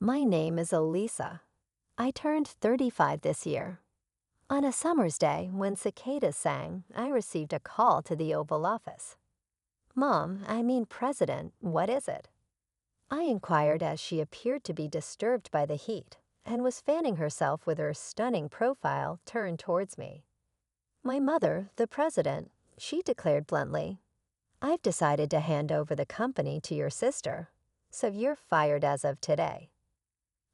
My name is Elisa. I turned 35 this year. On a summer's day, when cicadas sang, I received a call to the Oval Office. Mom, I mean President, what is it? I inquired as she appeared to be disturbed by the heat and was fanning herself with her stunning profile turned towards me. My mother, the president, she declared bluntly, I've decided to hand over the company to your sister, so you're fired as of today.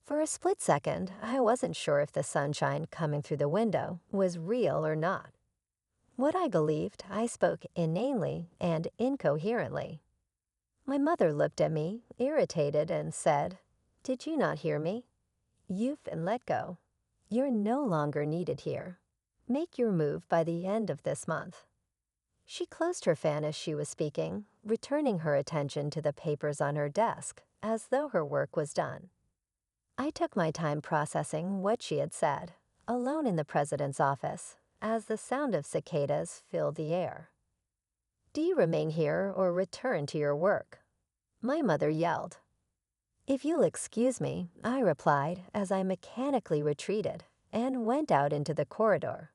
For a split second, I wasn't sure if the sunshine coming through the window was real or not. What I believed, I spoke inanely and incoherently. My mother looked at me, irritated, and said, Did you not hear me? You've been let go. You're no longer needed here. Make your move by the end of this month. She closed her fan as she was speaking, returning her attention to the papers on her desk, as though her work was done. I took my time processing what she had said, alone in the president's office, as the sound of cicadas filled the air. Do you remain here or return to your work? My mother yelled. If you'll excuse me, I replied as I mechanically retreated and went out into the corridor.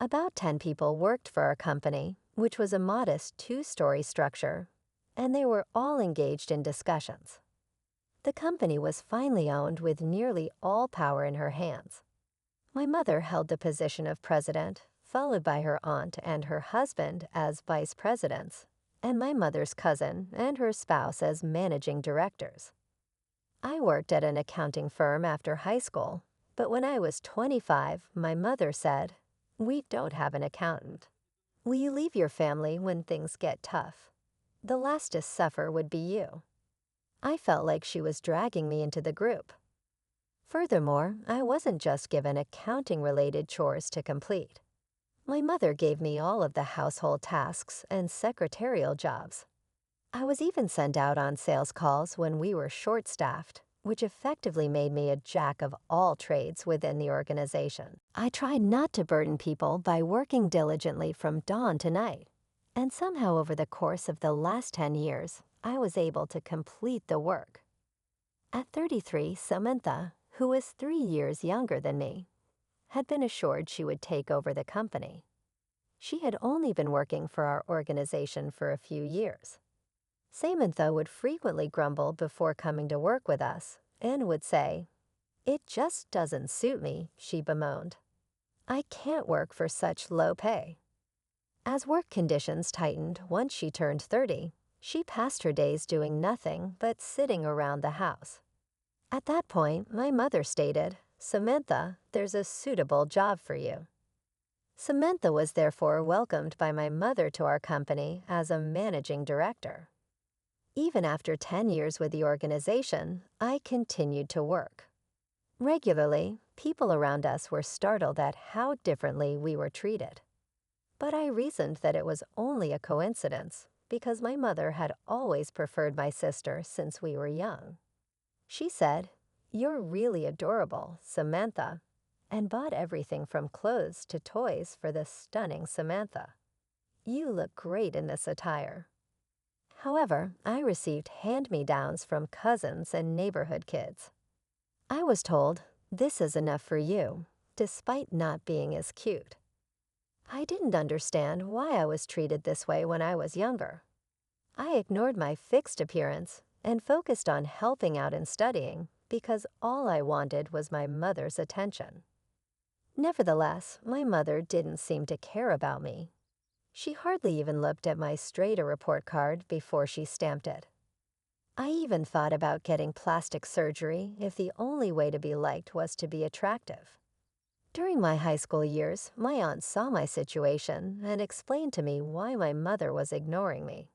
About 10 people worked for our company, which was a modest 2-story structure, and they were all engaged in discussions. The company was finally owned with nearly all power in her hands. My mother held the position of president, followed by her aunt and her husband as vice presidents, and my mother's cousin and her spouse as managing directors. I worked at an accounting firm after high school, but when I was 25, my mother said, We don't have an accountant. Will you leave your family when things get tough? The last to suffer would be you. I felt like she was dragging me into the group. Furthermore, I wasn't just given accounting-related chores to complete. My mother gave me all of the household tasks and secretarial jobs. I was even sent out on sales calls when we were short-staffed, which effectively made me a jack of all trades within the organization. I tried not to burden people by working diligently from dawn to night, and somehow over the course of the last 10 years, I was able to complete the work. At 33, Samantha, who was 3 years younger than me, had been assured she would take over the company. She had only been working for our organization for a few years. Samantha would frequently grumble before coming to work with us and would say, It just doesn't suit me, she bemoaned. I can't work for such low pay. As work conditions tightened once she turned 30, she passed her days doing nothing but sitting around the house. At that point, my mother stated, Samantha, there's a suitable job for you. Samantha was therefore welcomed by my mother to our company as a managing director. Even after 10 years with the organization, I continued to work. Regularly, people around us were startled at how differently we were treated. But I reasoned that it was only a coincidence because my mother had always preferred my sister since we were young. She said, You're really adorable, Samantha, and bought everything from clothes to toys for the stunning Samantha. You look great in this attire. However, I received hand-me-downs from cousins and neighborhood kids. I was told, This is enough for you, despite not being as cute. I didn't understand why I was treated this way when I was younger. I ignored my fixed appearance and focused on helping out and studying because all I wanted was my mother's attention. Nevertheless, my mother didn't seem to care about me. She hardly even looked at my Strata report card before she stamped it. I even thought about getting plastic surgery if the only way to be liked was to be attractive. During my high school years, my aunt saw my situation and explained to me why my mother was ignoring me.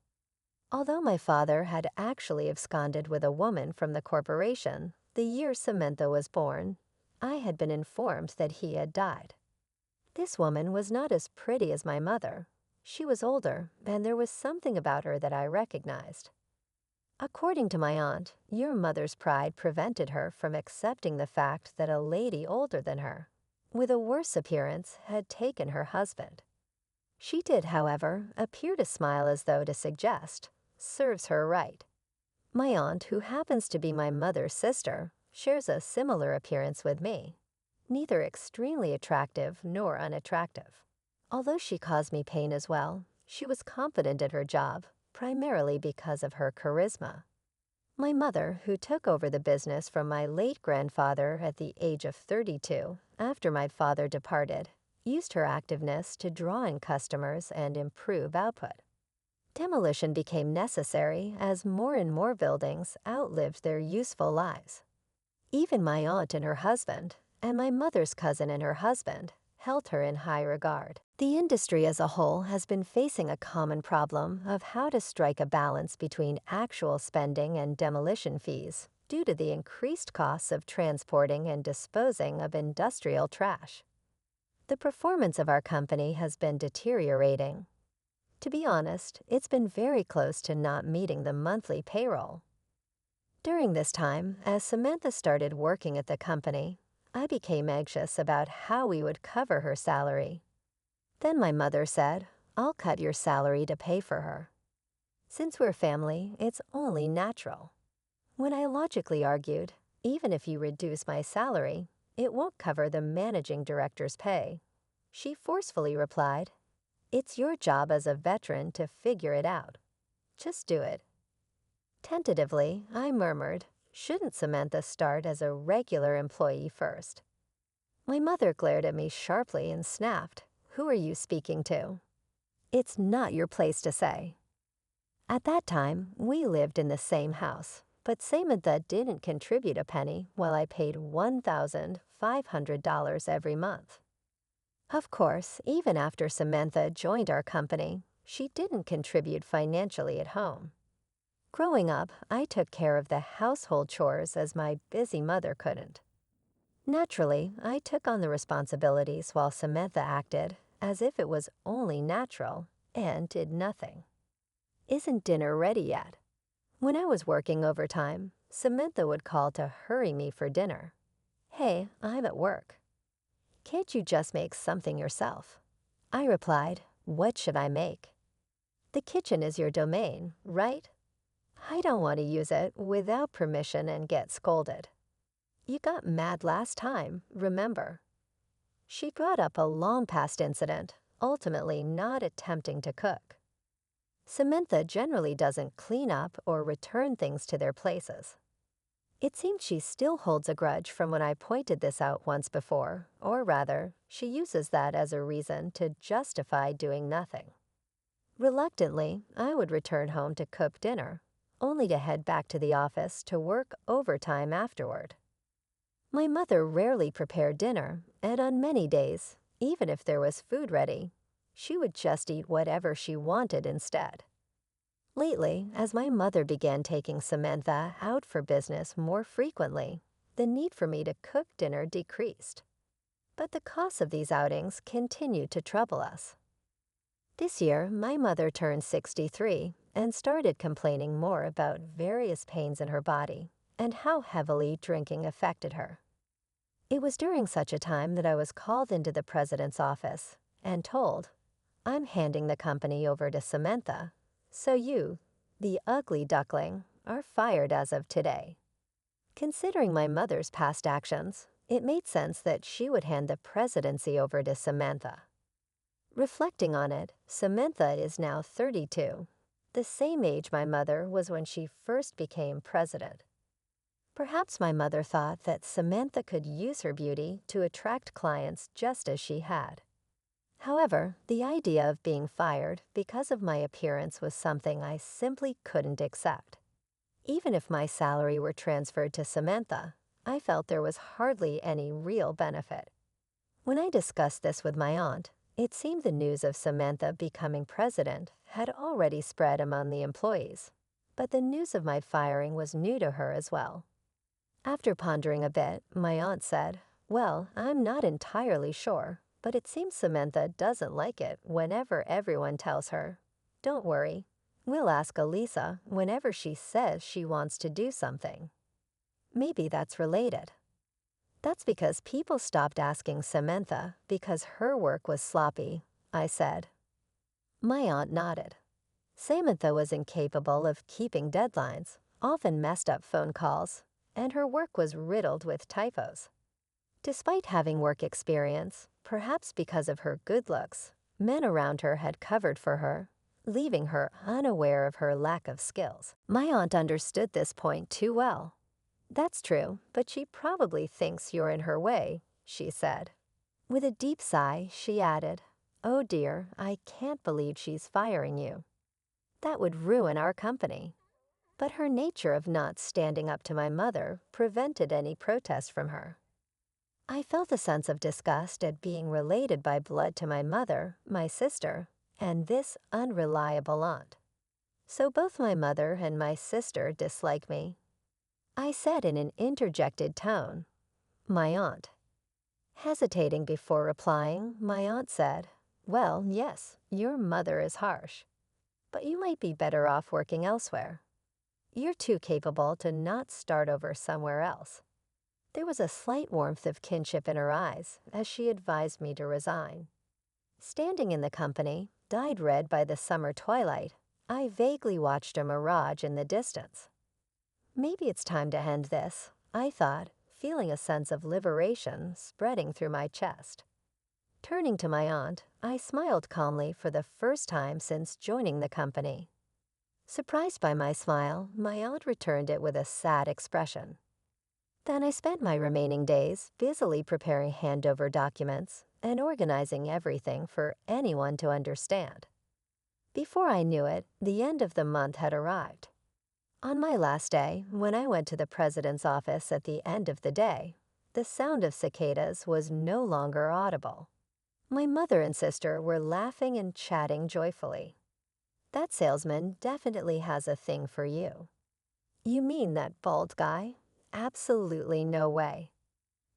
Although my father had actually absconded with a woman from the corporation the year Samantha was born, I had been informed that he had died. This woman was not as pretty as my mother. She was older, and there was something about her that I recognized. According to my aunt, your mother's pride prevented her from accepting the fact that a lady older than her, with a worse appearance, had taken her husband. She did, however, appear to smile as though to suggest, serves her right. My aunt, who happens to be my mother's sister, shares a similar appearance with me, neither extremely attractive nor unattractive. Although she caused me pain as well, she was confident in her job, primarily because of her charisma. My mother, who took over the business from my late grandfather at the age of 32 after my father departed, used her activeness to draw in customers and improve output. Demolition became necessary as more and more buildings outlived their useful lives. Even my aunt and her husband, and my mother's cousin and her husband, held her in high regard. The industry as a whole has been facing a common problem of how to strike a balance between actual spending and demolition fees due to the increased costs of transporting and disposing of industrial trash. The performance of our company has been deteriorating. To be honest, it's been very close to not meeting the monthly payroll. During this time, as Samantha started working at the company, I became anxious about how we would cover her salary. Then my mother said, "I'll cut your salary to pay for her." Since we're family, it's only natural. When I logically argued, even if you reduce my salary, it won't cover the managing director's pay, she forcefully replied, "It's your job as a veteran to figure it out. Just do it." Tentatively, I murmured, "Shouldn't Samantha start as a regular employee first?" My mother glared at me sharply and snapped, "Who are you speaking to? It's not your place to say." At that time, we lived in the same house, but Samantha didn't contribute a penny while I paid $1,500 every month. Of course, even after Samantha joined our company, she didn't contribute financially at home. Growing up, I took care of the household chores as my busy mother couldn't. Naturally, I took on the responsibilities while Samantha acted as if it was only natural and did nothing. "Isn't dinner ready yet?" When I was working overtime, Samantha would call to hurry me for dinner. "Hey, I'm at work. Can't you just make something yourself?" I replied, "What should I make?" "The kitchen is your domain, right?" "I don't want to use it without permission and get scolded." "You got mad last time, remember?" She brought up a long past incident, ultimately not attempting to cook. Samantha generally doesn't clean up or return things to their places. It seems she still holds a grudge from when I pointed this out once before, or rather, she uses that as a reason to justify doing nothing. Reluctantly, I would return home to cook dinner, only to head back to the office to work overtime afterward. My mother rarely prepared dinner, and on many days, even if there was food ready, she would just eat whatever she wanted instead. Lately, as my mother began taking Samantha out for business more frequently, the need for me to cook dinner decreased. But the costs of these outings continued to trouble us. This year, my mother turned 63 and started complaining more about various pains in her body and how heavily drinking affected her. It was during such a time that I was called into the president's office and told, "I'm handing the company over to Samantha, so you, the ugly duckling, are fired as of today." Considering my mother's past actions, it made sense that she would hand the presidency over to Samantha. Reflecting on it, Samantha is now 32, the same age my mother was when she first became president. Perhaps my mother thought that Samantha could use her beauty to attract clients just as she had. However, the idea of being fired because of my appearance was something I simply couldn't accept. Even if my salary were transferred to Samantha, I felt there was hardly any real benefit. When I discussed this with my aunt, it seemed the news of Samantha becoming president had already spread among the employees, but the news of my firing was new to her as well. After pondering a bit, my aunt said, "Well, I'm not entirely sure, but it seems Samantha doesn't like it whenever everyone tells her, 'Don't worry, we'll ask Elisa whenever she says she wants to do something.' Maybe that's related." "That's because people stopped asking Samantha because her work was sloppy," I said. My aunt nodded. Samantha was incapable of keeping deadlines, often messed up phone calls, and her work was riddled with typos. Despite having work experience, perhaps because of her good looks, men around her had covered for her, leaving her unaware of her lack of skills. My aunt understood this point too well. "That's true, but she probably thinks you're in her way," she said. With a deep sigh, she added, "Oh dear, I can't believe she's firing you. That would ruin our company." But her nature of not standing up to my mother prevented any protest from her. I felt a sense of disgust at being related by blood to my mother, my sister, and this unreliable aunt. So both my mother and my sister dislike me. I said in an interjected tone, "My aunt." Hesitating before replying, my aunt said, "Well, yes, your mother is harsh, but you might be better off working elsewhere. You're too capable to not start over somewhere else." There was a slight warmth of kinship in her eyes as she advised me to resign. Standing in the company, dyed red by the summer twilight, I vaguely watched a mirage in the distance. Maybe it's time to end this, I thought, feeling a sense of liberation spreading through my chest. Turning to my aunt, I smiled calmly for the first time since joining the company. Surprised by my smile, my aunt returned it with a sad expression. Then I spent my remaining days busily preparing handover documents and organizing everything for anyone to understand. Before I knew it, the end of the month had arrived. On my last day, when I went to the president's office at the end of the day, the sound of cicadas was no longer audible. My mother and sister were laughing and chatting joyfully. "That salesman definitely has a thing for you." "You mean that bald guy?" "Absolutely no way."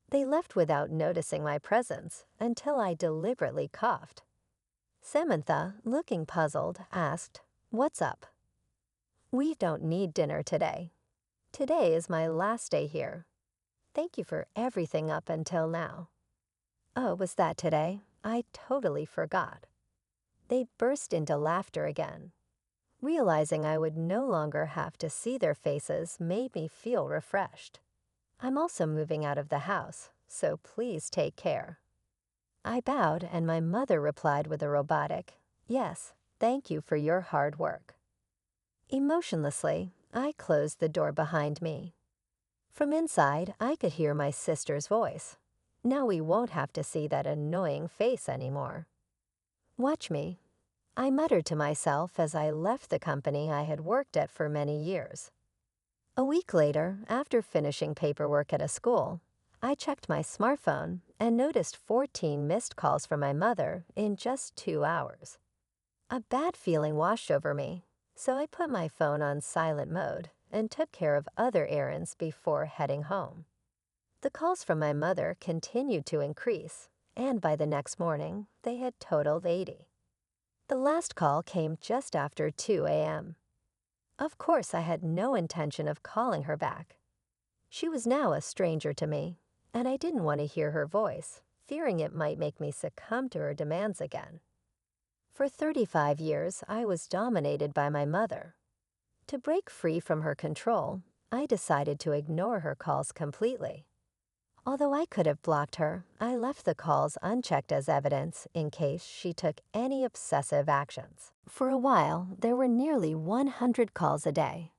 They left without noticing my presence until I deliberately coughed. Samantha, looking puzzled, asked, "What's up?" "We don't need dinner today. Today is my last day here. Thank you for everything up until now." "Oh, was that today? I totally forgot." They burst into laughter again. Realizing I would no longer have to see their faces made me feel refreshed. "I'm also moving out of the house, so please take care." I bowed, and my mother replied with a robotic, "Yes, thank you for your hard work." Emotionlessly, I closed the door behind me. From inside, I could hear my sister's voice. "Now we won't have to see that annoying face anymore." "Watch me," I muttered to myself as I left the company I had worked at for many years. A week later, after finishing paperwork at a school, I checked my smartphone and noticed 14 missed calls from my mother in just 2 hours. A bad feeling washed over me, so I put my phone on silent mode and took care of other errands before heading home. The calls from my mother continued to increase, and by the next morning, they had totaled 80. The last call came just after 2 a.m. Of course, I had no intention of calling her back. She was now a stranger to me, and I didn't want to hear her voice, fearing it might make me succumb to her demands again. For 35 years, I was dominated by my mother. To break free from her control, I decided to ignore her calls completely. Although I could have blocked her, I left the calls unchecked as evidence in case she took any obsessive actions. For a while, there were nearly 100 calls a day.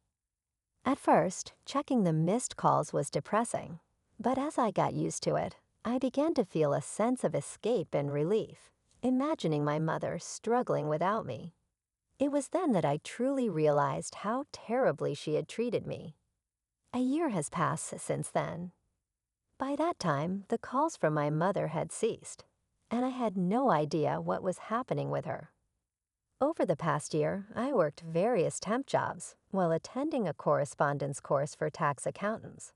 At first, checking the missed calls was depressing, but as I got used to it, I began to feel a sense of escape and relief, imagining my mother struggling without me. It was then that I truly realized how terribly she had treated me. A year has passed since then. By that time, the calls from my mother had ceased, and I had no idea what was happening with her. Over the past year, I worked various temp jobs while attending a correspondence course for tax accountants.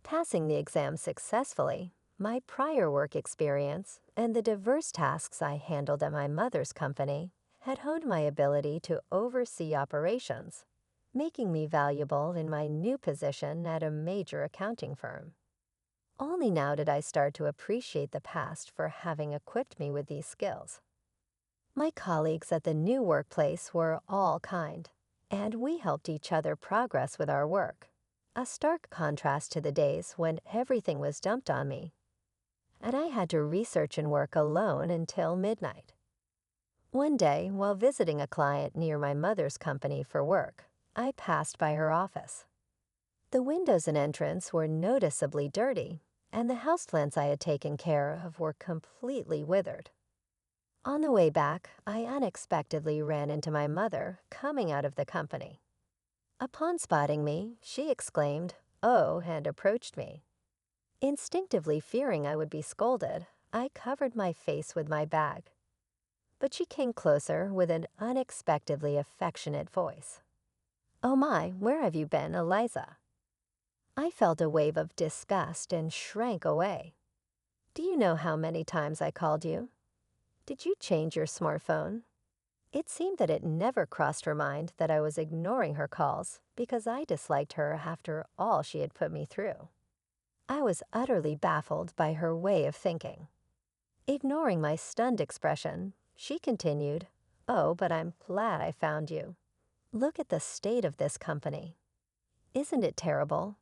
Passing the exam successfully, my prior work experience and the diverse tasks I handled at my mother's company had honed my ability to oversee operations, making me valuable in my new position at a major accounting firm. Only now did I start to appreciate the past for having equipped me with these skills. My colleagues at the new workplace were all kind, and we helped each other progress with our work. a stark contrast to the days when everything was dumped on me, and I had to research and work alone until midnight. One day, while visiting a client near my mother's company for work, I passed by her office. The windows and entrance were noticeably dirty, and the houseplants I had taken care of were completely withered. On the way back, I unexpectedly ran into my mother coming out of the company. Upon spotting me, she exclaimed, "Oh," and approached me. Instinctively fearing I would be scolded, I covered my face with my bag. But she came closer with an unexpectedly affectionate voice. "Oh my, where have you been, Eliza?" I felt a wave of disgust and shrank away. "Do you know how many times I called you? Did you change your smartphone?" It seemed that it never crossed her mind that I was ignoring her calls because I disliked her after all she had put me through. I was utterly baffled by her way of thinking. Ignoring my stunned expression, she continued, "Oh, but I'm glad I found you. Look at the state of this company. Isn't it terrible?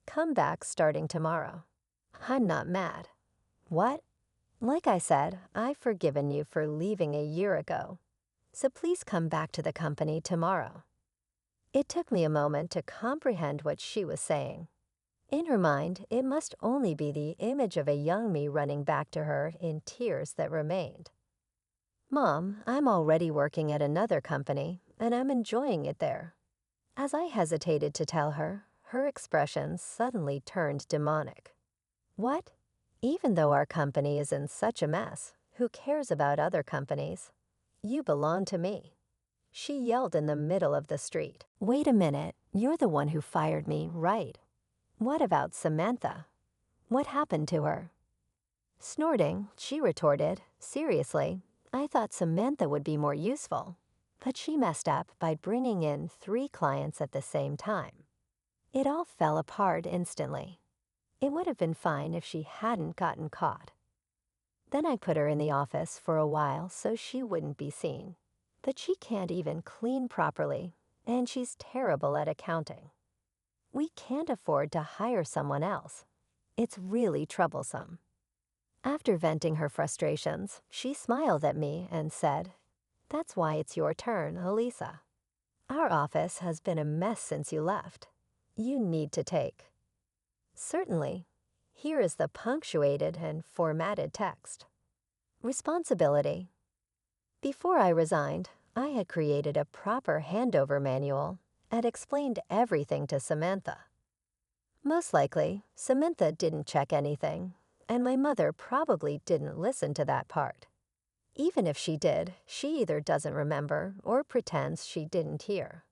Come back starting tomorrow." I'm not mad. What? Like I said, I've forgiven you for leaving a year ago. So please come back to the company tomorrow. It took me a moment to comprehend what she was saying. In her mind, it must only be the image of a young me running back to her in tears that remained. "Mom, I'm already working at another company, and I'm enjoying it there." As I hesitated to tell her, her expression suddenly turned demonic. "What? Even though our company is in such a mess, who cares about other companies? You belong to me." She yelled in the middle of the street. "Wait a minute, you're the one who fired me, right? What about Samantha? What happened to her?" Snorting, she retorted, "Seriously, I thought Samantha would be more useful." But she messed up by bringing in 3 clients at the same time. It all fell apart instantly. It would have been fine if she hadn't gotten caught. Then I put her in the office for a while so she wouldn't be seen. But she can't even clean properly, and she's terrible at accounting. We can't afford to hire someone else. It's really troublesome. After venting her frustrations, she smiled at me and said, "That's why it's your turn, Elisa. Our office has been a mess since you left. You need to take." Certainly. Here is the punctuated and formatted text. Responsibility. Before I resigned, I had created a proper handover manual and explained everything to Samantha. Most likely, Samantha didn't check anything, and my mother probably didn't listen to that part. Even if she did, she either doesn't remember or pretends she didn't hear.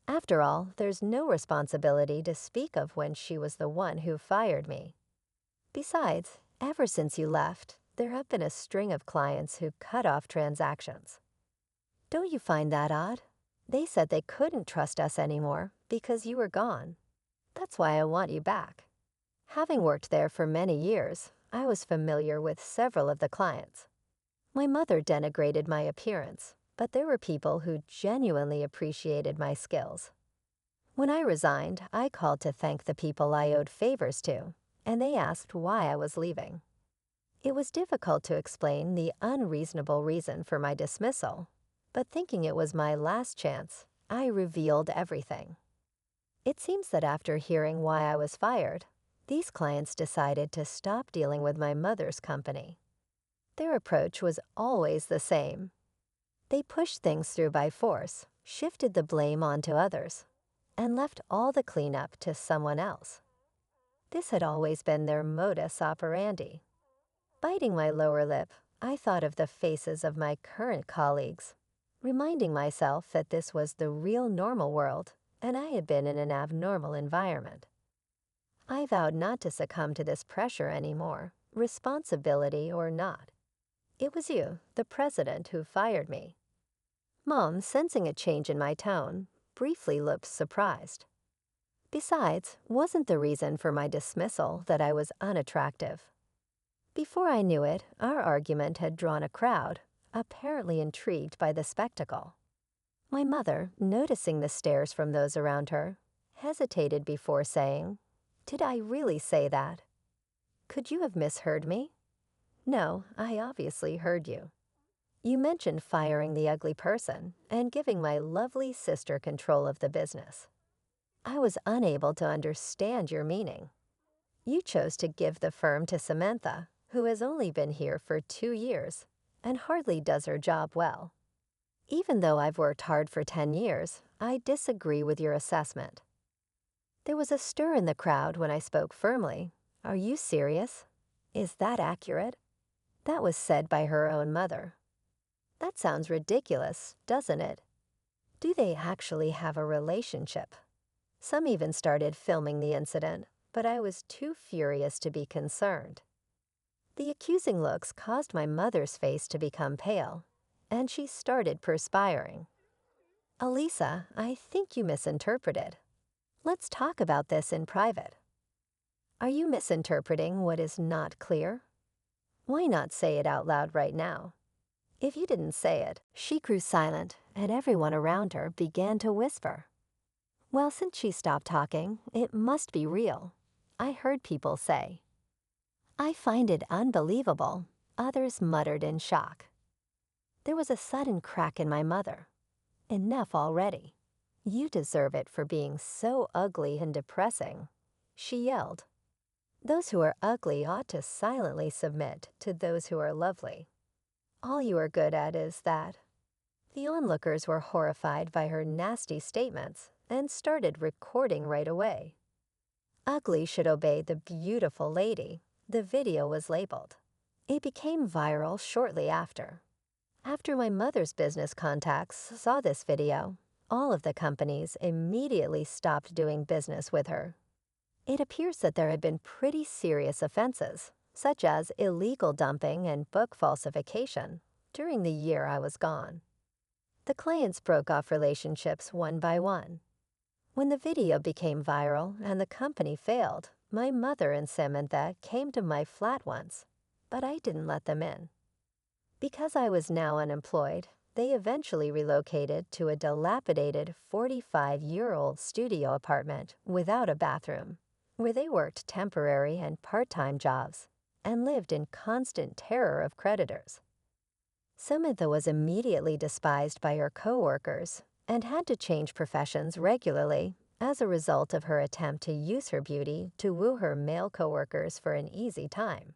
After all, there's no responsibility to speak of when she was the one who fired me. Besides, ever since you left, there have been a string of clients who cut off transactions. Don't you find that odd? They said they couldn't trust us anymore because you were gone. That's why I want you back. Having worked there for many years, I was familiar with several of the clients. My mother denigrated my appearance, but there were people who genuinely appreciated my skills. When I resigned, I called to thank the people I owed favors to, and they asked why I was leaving. It was difficult to explain the unreasonable reason for my dismissal, but thinking it was my last chance, I revealed everything. It seems that after hearing why I was fired, these clients decided to stop dealing with my mother's company. Their approach was always the same. They pushed things through by force, shifted the blame onto others, and left all the cleanup to someone else. This had always been their modus operandi. Biting my lower lip, I thought of the faces of my current colleagues, reminding myself that this was the real normal world, and I had been in an abnormal environment. I vowed not to succumb to this pressure anymore, responsibility or not. It was you, the president, who fired me. Mom, sensing a change in my tone, briefly looked surprised. Besides, wasn't the reason for my dismissal that I was unattractive? Before I knew it, our argument had drawn a crowd, apparently intrigued by the spectacle. My mother, noticing the stares from those around her, hesitated before saying, "Did I really say that? Could you have misheard me?" "No, I obviously heard you. You mentioned firing the ugly person and giving my lovely sister control of the business. I was unable to understand your meaning. You chose to give the firm to Samantha, who has only been here for 2 years and hardly does her job well. Even though I've worked hard for 10 years, I disagree with your assessment." There was a stir in the crowd when I spoke firmly. "Are you serious? Is that accurate?" That was said by her own mother. That sounds ridiculous, doesn't it? Do they actually have a relationship? Some even started filming the incident, but I was too furious to be concerned. The accusing looks caused my mother's face to become pale, and she started perspiring. "Elisa, I think you misinterpreted. Let's talk about this in private." "Are you misinterpreting what is not clear? Why not say it out loud right now?" If you didn't say it, she grew silent, and everyone around her began to whisper. "Well, since she stopped talking, it must be real," I heard people say. "I find it unbelievable," others muttered in shock. There was a sudden crack in my mother. "Enough already. You deserve it for being so ugly and depressing," she yelled. Those who are ugly ought to silently submit to those who are lovely. All you are good at is that. The onlookers were horrified by her nasty statements and started recording right away. "Ugly should obey the beautiful lady," the video was labeled. It became viral shortly after. After my mother's business contacts saw this video, all of the companies immediately stopped doing business with her. It appears that there had been pretty serious offenses, such as illegal dumping and book falsification, during the year I was gone. The clients broke off relationships one by one. When the video became viral and the company failed, my mother and Samantha came to my flat once, but I didn't let them in. Because I was now unemployed, they eventually relocated to a dilapidated 45-year-old studio apartment without a bathroom, where they worked temporary and part-time jobs and lived in constant terror of creditors. Samantha was immediately despised by her co-workers and had to change professions regularly as a result of her attempt to use her beauty to woo her male co-workers for an easy time.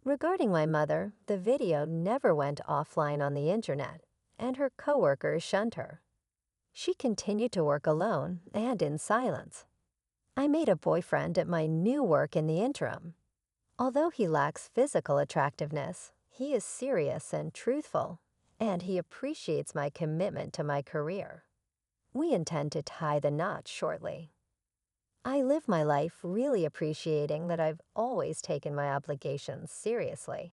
Regarding my mother, the video never went offline on the internet, and her co-workers shunned her. She continued to work alone and in silence. I made a boyfriend at my new work in the interim. Although he lacks physical attractiveness, he is serious and truthful, and he appreciates my commitment to my career. We intend to tie the knot shortly. I live my life really appreciating that I've always taken my obligations seriously.